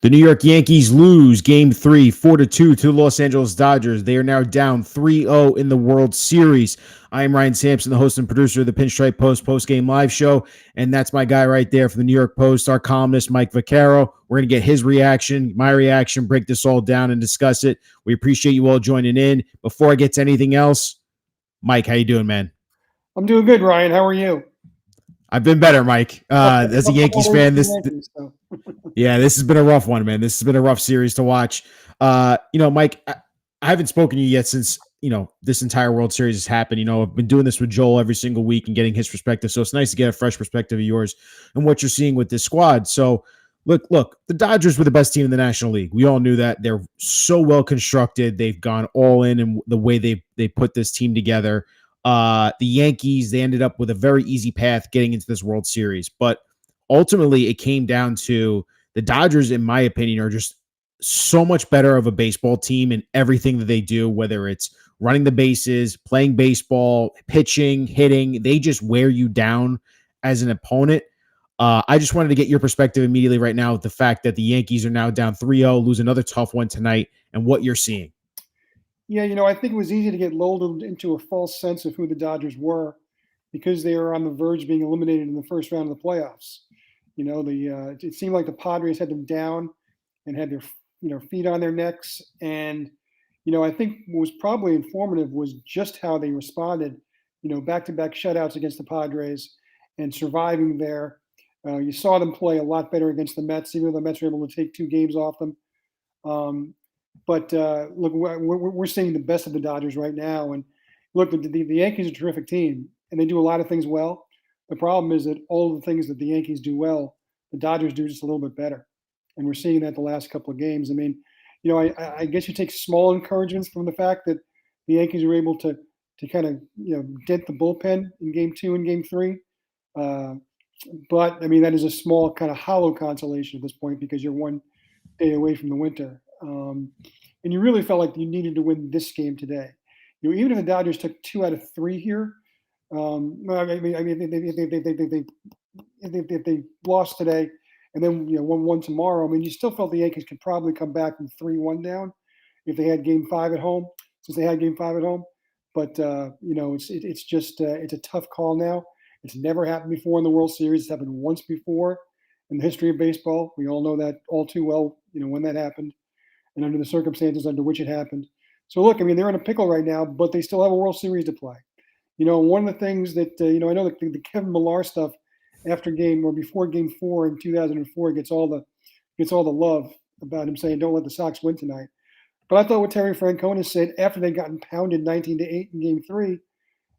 The New York Yankees lose Game 3, 4-2 to the Los Angeles Dodgers. They are now down 3-0 in the World Series. I am Ryan Sampson, the host and producer of the Pinstripe Post postgame live show, and that's my guy right there from the New York Post, our columnist, Mike Vaccaro. We're going to get his reaction, my reaction, break this all down and discuss it. We appreciate you all joining in. Before I get to anything else, Mike, how you doing, man? I'm doing good, Ryan. How are you? I've been better, Mike. As a Yankees fan, this has been a rough one, man. This has been a rough series to watch. Mike, I haven't spoken to you yet since this entire World Series has happened. I've been doing this with Joel every single week and getting his perspective, so it's nice to get a fresh perspective of yours and what you're seeing with this squad. So, look, the Dodgers were the best team in the National League. We all knew that. They're so well constructed. They've gone all in the way they put this team together. The Yankees, they ended up with a very easy path getting into this World Series. But ultimately, it came down to the Dodgers, in my opinion, are just so much better of a baseball team in everything that they do, whether it's running the bases, playing baseball, pitching, hitting. They just wear you down as an opponent. I just wanted to get your perspective immediately right now with the fact that the Yankees are now down 3-0, lose another tough one tonight, and what you're seeing. Yeah, I think it was easy to get lulled into a false sense of who the Dodgers were because they were on the verge of being eliminated in the first round of the playoffs. It seemed like the Padres had them down and had their feet on their necks. And, I think what was probably informative was just how they responded, back-to-back shutouts against the Padres and surviving there. You saw them play a lot better against the Mets, even though the Mets were able to take 2 games off them. But look, we're seeing the best of the Dodgers right now. And look, the Yankees are a terrific team, and they do a lot of things well. The problem is that all of the things that the Yankees do well, the Dodgers do just a little bit better. And we're seeing that the last couple of games. I mean, I guess you take small encouragements from the fact that the Yankees were able to kind of, dent the bullpen in Game 2 and Game 3. But, I mean, that is a small kind of hollow consolation at this point because you're one day away from the winter. And you really felt like you needed to win this game today. Even if the Dodgers took 2 out of 3 here, if they lost today and then won tomorrow, I mean, you still felt the Yankees could probably come back from 3-1 down if they had Game 5 at home, since they had Game 5 at home. But it's a tough call now. It's never happened before in the World Series. It's happened once before in the history of baseball. We all know that all too well. When that happened and under the circumstances under which it happened. So look, I mean, they're in a pickle right now, but they still have a World Series to play. One of the things that, I know that the Kevin Millar stuff after game or before Game 4 in 2004 gets all the love about him saying, don't let the Sox win tonight. But I thought what Terry Francona said after they'd gotten pounded 19-8 in Game 3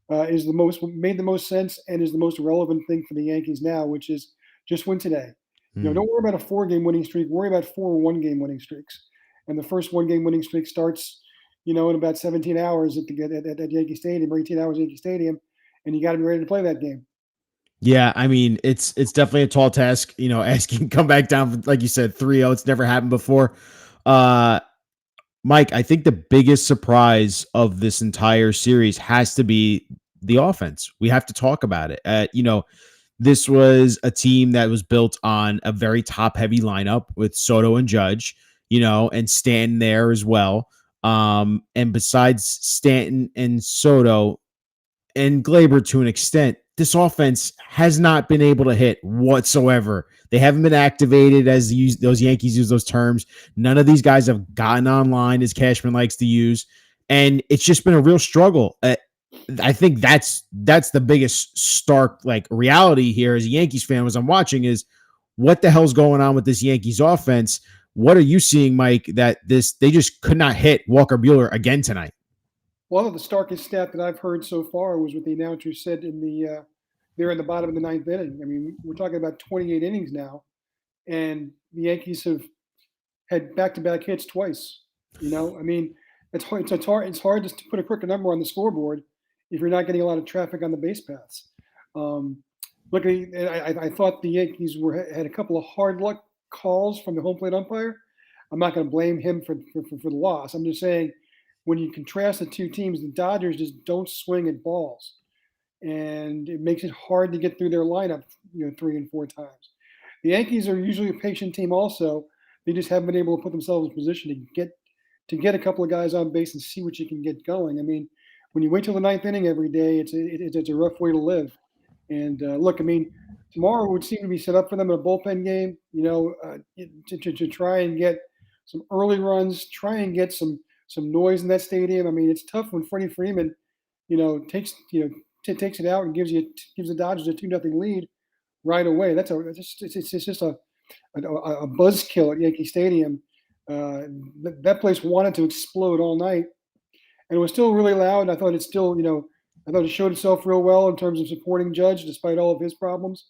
made the most sense and is the most relevant thing for the Yankees now, which is just win today. Don't worry about a 4-game winning streak. Worry about 4 one-game winning streaks. And the first 1-game winning streak starts, in about 17 hours at Yankee Stadium or 18 hours at Yankee Stadium, and you got to be ready to play that game. Yeah, I mean, it's definitely a tall task, asking come back down, like you said, 3-0. It's never happened before. Mike, I think the biggest surprise of this entire series has to be the offense. We have to talk about it. This was a team that was built on a very top-heavy lineup with Soto and Judge, and Stanton there as well. And besides Stanton and Soto and Glaber to an extent, this offense has not been able to hit whatsoever. They haven't been activated, as those Yankees use those terms. None of these guys have gotten online, as Cashman likes to use. And it's just been a real struggle. I think that's the biggest stark reality here as a Yankees fan as I'm watching is what the hell's going on with this Yankees offense? What are you seeing, Mike, that they just could not hit Walker Buehler again tonight? One of the starkest stat that I've heard so far was what the announcer said they're in the bottom of the 9th inning. I mean, we're talking about 28 innings now, and the Yankees have had back-to-back hits twice. I mean, it's hard to put a quicker number on the scoreboard if you're not getting a lot of traffic on the base paths. Look, I thought the Yankees had a couple of hard luck calls from the home plate umpire. I'm not going to blame him for the loss. I'm just saying when you contrast the two teams, the Dodgers just don't swing at balls, and it makes it hard to get through their lineup, 3 and 4 times. The Yankees are usually a patient team also. They just haven't been able to put themselves in position to get a couple of guys on base and see what you can get going. I mean, when you wait till the ninth inning every day, it's a rough way to live. And look, I mean, tomorrow would seem to be set up for them in a bullpen game. To try and get some early runs, try and get some noise in that stadium. I mean, it's tough when Freddie Freeman, takes takes it out and gives the Dodgers a 2-0 lead right away. It's just a buzzkill at Yankee Stadium. That place wanted to explode all night, and it was still really loud. I thought it showed itself real well in terms of supporting Judge despite all of his problems.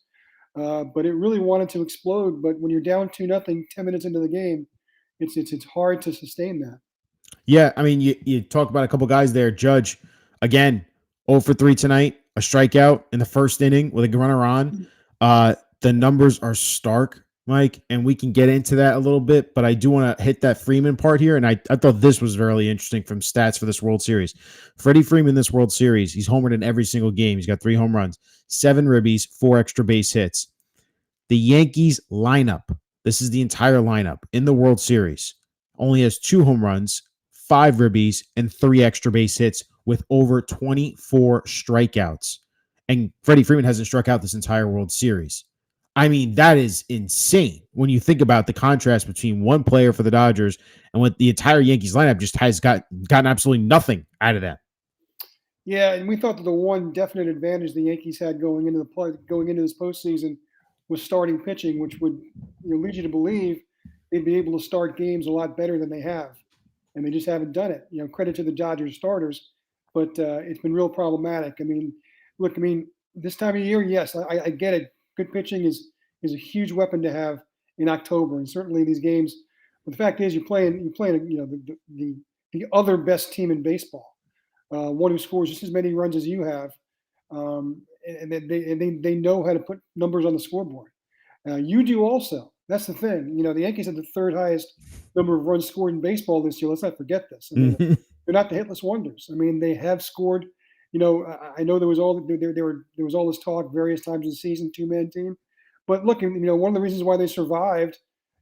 But it really wanted to explode. But when you're down 2-0, 10 minutes into the game, it's hard to sustain that. Yeah, I mean, you talk about a couple guys there. Judge, again, 0 for 3 tonight, a strikeout in the first inning with a runner on. The numbers are stark, Mike, and we can get into that a little bit, but I do want to hit that Freeman part here, and I thought this was really interesting from stats for this World Series. Freddie Freeman, this World Series, he's homered in every single game. He's got 3 home runs, 7 ribbies, 4 extra base hits. The Yankees lineup, this is the entire lineup in the World Series, only has 2 home runs, 5 ribbies, and 3 extra base hits with over 24 strikeouts. And Freddie Freeman hasn't struck out this entire World Series. I mean, that is insane when you think about the contrast between one player for the Dodgers and what the entire Yankees lineup just has gotten absolutely nothing out of that. Yeah, and we thought that the one definite advantage the Yankees had going into this postseason was starting pitching, which would lead you to believe they'd be able to start games a lot better than they have, and they just haven't done it. Credit to the Dodgers starters, but it's been real problematic. I mean, look, this time of year, yes, I get it. Good pitching is a huge weapon to have in October, and certainly these games. But the fact is, you're playing the other best team in baseball, one who scores just as many runs as you have, and they know how to put numbers on the scoreboard. You do also. That's the thing. The Yankees had the 3rd highest number of runs scored in baseball this year. Let's not forget this. I mean, they're not the hitless wonders. I mean, they have scored. I know there was all this talk various times of the season, 2-man team, but look, one of the reasons why they survived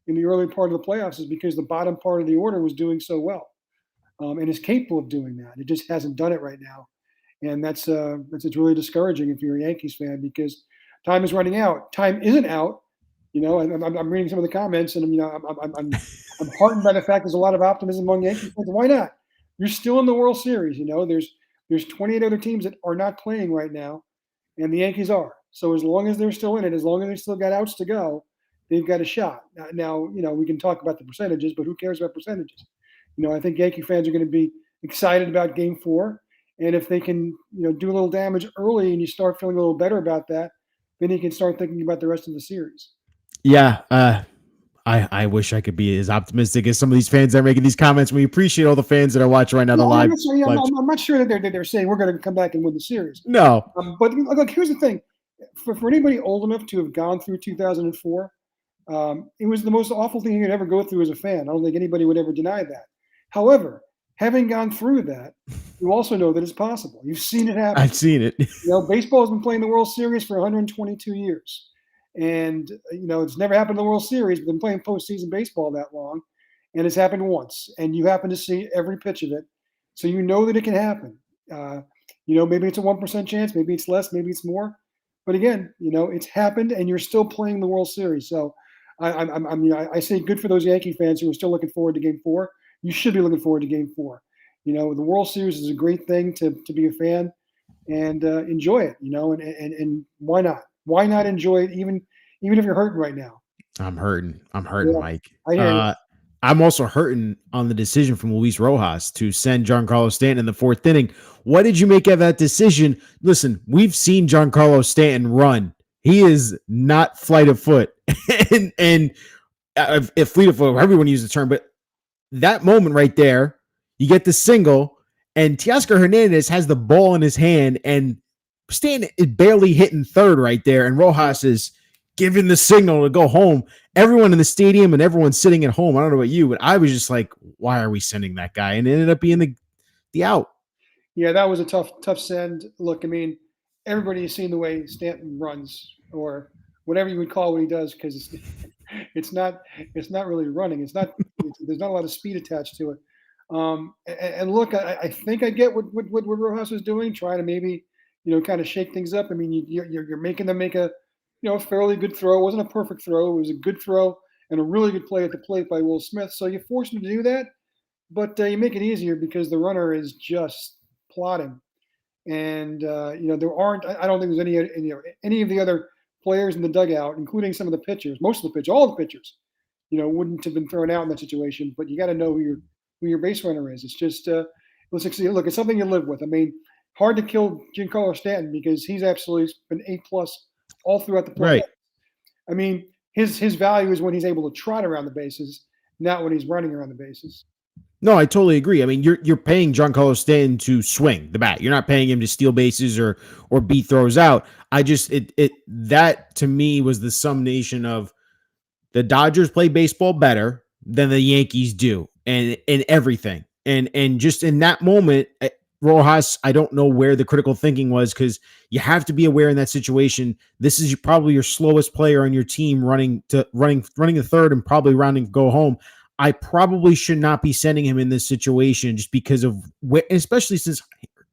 in the early part of the playoffs is because the bottom part of the order was doing so well, and is capable of doing that. It just hasn't done it right now, and it's really discouraging if you're a Yankees fan because time is running out. Time isn't out. I'm reading some of the comments, and I'm heartened by the fact there's a lot of optimism among Yankees fans. Why not? You're still in the World Series. There's 28 other teams that are not playing right now, and the Yankees are. So as long as they're still in it, as long as they still got outs to go, they've got a shot. Now, we can talk about the percentages, but who cares about percentages? I think Yankee fans are going to be excited about Game 4, and if they can, do a little damage early and you start feeling a little better about that, then you can start thinking about the rest of the series. Yeah, I wish I could be as optimistic as some of these fans that are making these comments. We appreciate all the fans that are watching right now. I'm not sure that they're saying we're going to come back and win the series. No. But look, here's the thing. For anybody old enough to have gone through 2004, it was the most awful thing you could ever go through as a fan. I don't think anybody would ever deny that. However, having gone through that, you also know that it's possible. You've seen it happen. I've seen it. Baseball has been playing the World Series for 122 years. And, it's never happened in the World Series. We've been playing postseason baseball that long. And it's happened once. And you happen to see every pitch of it. So you know that it can happen. Maybe it's a 1% chance. Maybe it's less. Maybe it's more. But again, it's happened and you're still playing the World Series. So I say good for those Yankee fans who are still looking forward to Game 4. You should be looking forward to Game 4. The World Series is a great thing to be a fan and enjoy it, and why not? Why not enjoy it even if you're hurting right now? I'm hurting, Yeah, Mike. I hear you. I'm also hurting on the decision from Luis Rojas to send Giancarlo Stanton in the 4th inning. What did you make of that decision? Listen, we've seen Giancarlo Stanton run. He is not flight of foot, and if fleet of foot, everyone uses the term, but that moment right there, you get the single, and Teoscar Hernandez has the ball in his hand, and Stanton is barely hitting 3rd right there, and Rojas is giving the signal to go home. Everyone in the stadium and everyone sitting at home, I don't know about you, but I was just like, why are we sending that guy? And it ended up being the out. Yeah, that was a tough send. Look, everybody has seen the way Stanton runs, or whatever you would call what he does, because it's not really running. There's not a lot of speed attached to it. And look, I think I get what Rojas was doing, trying to maybe kind of shake things up. I mean, you're making them make a a fairly good throw. It wasn't a perfect throw. It was a good throw and a really good play at the plate by Will Smith. So you force him to do that, but you make it easier because the runner is just plodding. And there aren't. I don't think there's any of the other players in the dugout, including some of the pitchers, most of the pitchers, all the pitchers, wouldn't have been thrown out in that situation. But you got to know who your base runner is. It's just look, it's something you live with. I mean, hard to kill Giancarlo Stanton because he's absolutely been A+ all throughout the playoffs. Right. I mean, his value is when he's able to trot around the bases, not when he's running around the bases. No, I totally agree. I mean, you're paying Giancarlo Stanton to swing the bat. You're not paying him to steal bases or beat throws out. I just that to me was the summation of the Dodgers play baseball better than the Yankees do, and everything. And just in that moment, Rojas, I don't know where the critical thinking was, because you have to be aware in that situation. This is probably your slowest player on your team running the third and probably rounding go home. I probably should not be sending him in this situation just because of especially since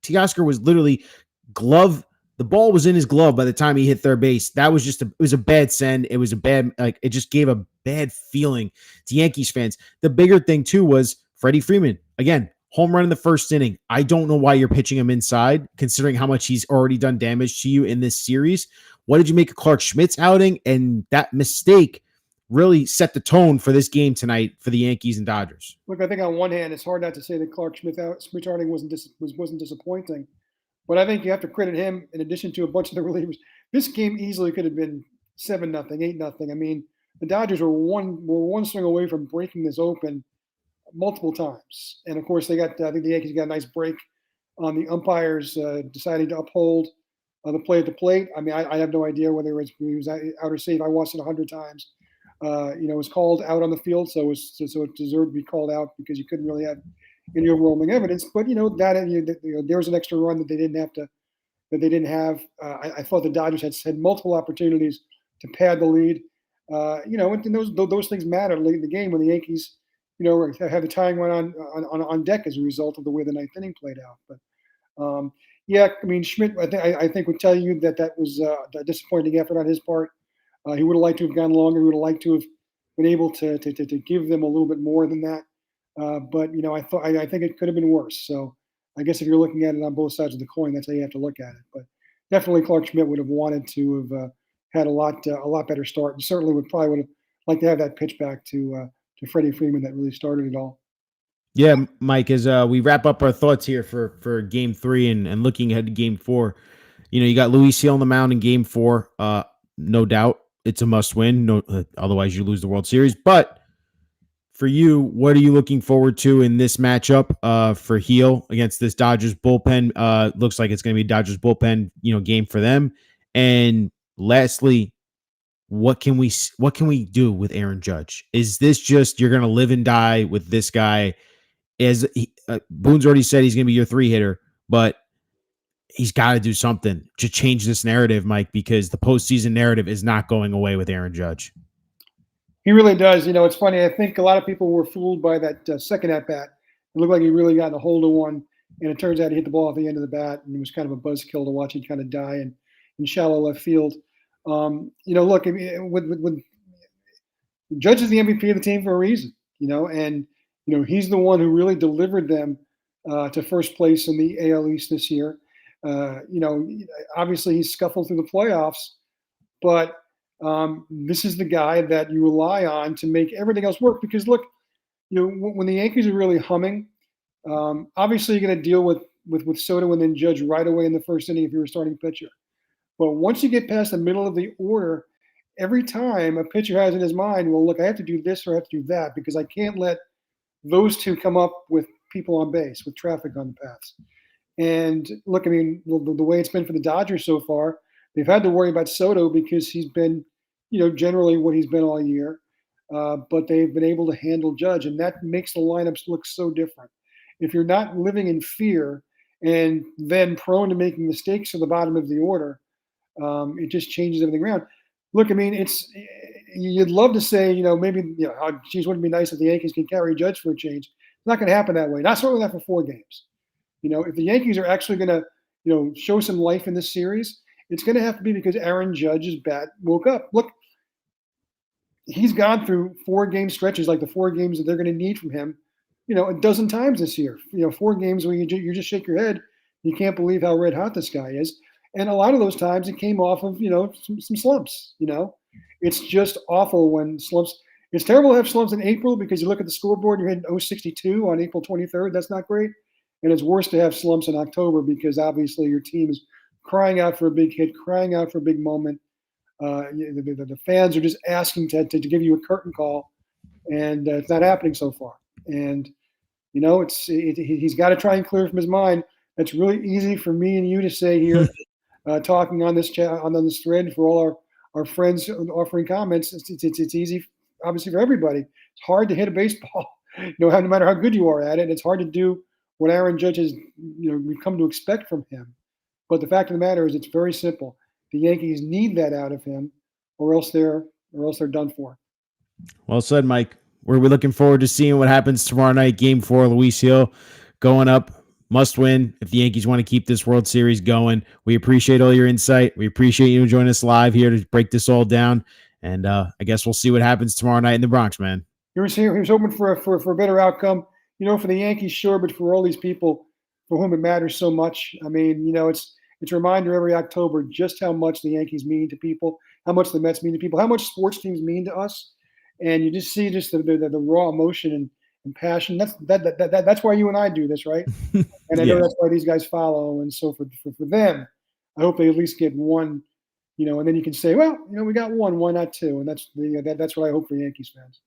Teoscar was literally the ball was in his glove by the time he hit third base. That was it was a bad send. It was a bad, it just gave a bad feeling to Yankees fans. The bigger thing too was Freddie Freeman. Again, home run in the first inning. I don't know why you're pitching him inside, considering how much he's already done damage to you in this series. What did you make of Clark Schmidt's outing? And that mistake really set the tone for this game tonight for the Yankees and Dodgers. Look, I think on one hand, it's hard not to say that Clark Schmidt's outing wasn't disappointing, but I think you have to credit him in addition to a bunch of the relievers. This game easily could have been 7-0, 8-0. I mean, the Dodgers were one swing away from breaking this open multiple times, and of course I think the Yankees got a nice break on the umpires deciding to uphold the play at the plate. I mean, I have no idea whether he was out or safe. I watched it 100 times. It was called out on the field, so it deserved to be called out because you couldn't really have any overwhelming evidence. But there was an extra run that they didn't have. I thought the Dodgers had multiple opportunities to pad the lead. And those things matter late in the game when the Yankees, have the tying run on deck as a result of the way the ninth inning played out. But I mean, Schmidt, I think would tell you that was a disappointing effort on his part. He would have liked to have gone longer. He would have liked to have been able to give them a little bit more than that. But I think it could have been worse. So I guess if you're looking at it on both sides of the coin, that's how you have to look at it. But definitely, Clark Schmidt would have wanted to have had a lot better start, and certainly would have liked to have that pitch back to Freddie Freeman that really started it all. Yeah, Mike, as we wrap up our thoughts here for Game 3 and looking ahead to Game 4, you got Luis Hill on the mound in Game 4. No doubt. It's a must win. No, otherwise you lose the World Series. But for you, what are you looking forward to in this matchup for Heel against this Dodgers bullpen? Looks like it's going to be Dodgers bullpen, game for them. And lastly, what can we do with Aaron Judge? Is this just you're going to live and die with this guy? As Boone's already said, he's going to be your 3-hitter, but he's got to do something to change this narrative, Mike, because the postseason narrative is not going away with Aaron Judge. He really does. It's funny. I think a lot of people were fooled by that second at bat. It looked like he really got a hold of one, and it turns out he hit the ball at the end of the bat, and it was kind of a buzzkill to watch him kind of die in shallow left field. Look, with Judge is the MVP of the team for a reason, and he's the one who really delivered them to first place in the AL East this year. Obviously he scuffled through the playoffs, but this is the guy that you rely on to make everything else work. Because look, when the Yankees are really humming, obviously you're going to deal with Soto and then Judge right away in the first inning if you're a starting pitcher. But once you get past the middle of the order, every time a pitcher has in his mind, well, look, I have to do this or I have to do that because I can't let those two come up with people on base, with traffic on the paths. And look, I mean, the way it's been for the Dodgers so far, they've had to worry about Soto because he's been, generally what he's been all year. But they've been able to handle Judge, and that makes the lineups look so different. If you're not living in fear and then prone to making mistakes at the bottom of the order, it just changes everything around. Look, I mean, you'd love to say, maybe, oh, geez, wouldn't it be nice if the Yankees can carry Judge for a change? It's not going to happen that way. Not certainly not for 4 games. If the Yankees are actually going to, show some life in this series, it's going to have to be because Aaron Judge's bat woke up. Look, he's gone through 4-game stretches, like the 4 games that they're going to need from him, a dozen times this year. 4 games where you just shake your head. You can't believe how red hot this guy is. And a lot of those times it came off of, some slumps, It's just awful when slumps. It's terrible to have slumps in April because you look at the scoreboard and you're hitting 062 on April 23rd. That's not great. And it's worse to have slumps in October because obviously your team is crying out for a big hit, crying out for a big moment. The fans are just asking to give you a curtain call, and it's not happening so far. And he's got to try and clear it from his mind. That's really easy for me and you to say here, talking on this chat on this thread for all our friends offering comments. It's easy, obviously, for everybody. It's hard to hit a baseball, no matter how good you are at it. It's hard to do what Aaron Judge has, we've come to expect from him. But the fact of the matter is, it's very simple. The Yankees need that out of him, or else they're done for. Well said, Mike. We're looking forward to seeing what happens tomorrow night. Game 4, Luis Hill going up. Must win if the Yankees want to keep this World Series going. We appreciate all your insight. We appreciate you joining us live here to break this all down. And I guess we'll see what happens tomorrow night in the Bronx, man. He was hoping for a better outcome, for the Yankees, sure, but for all these people for whom it matters so much. I mean, it's a reminder every October just how much the Yankees mean to people, how much the Mets mean to people, how much sports teams mean to us. And you just see the raw emotion and passion. That's why you and I do this, right? And I know that's why these guys follow. And so for them, I hope they at least get one, and then you can say, well, we got one, why not 2? And that's what I hope for Yankees fans.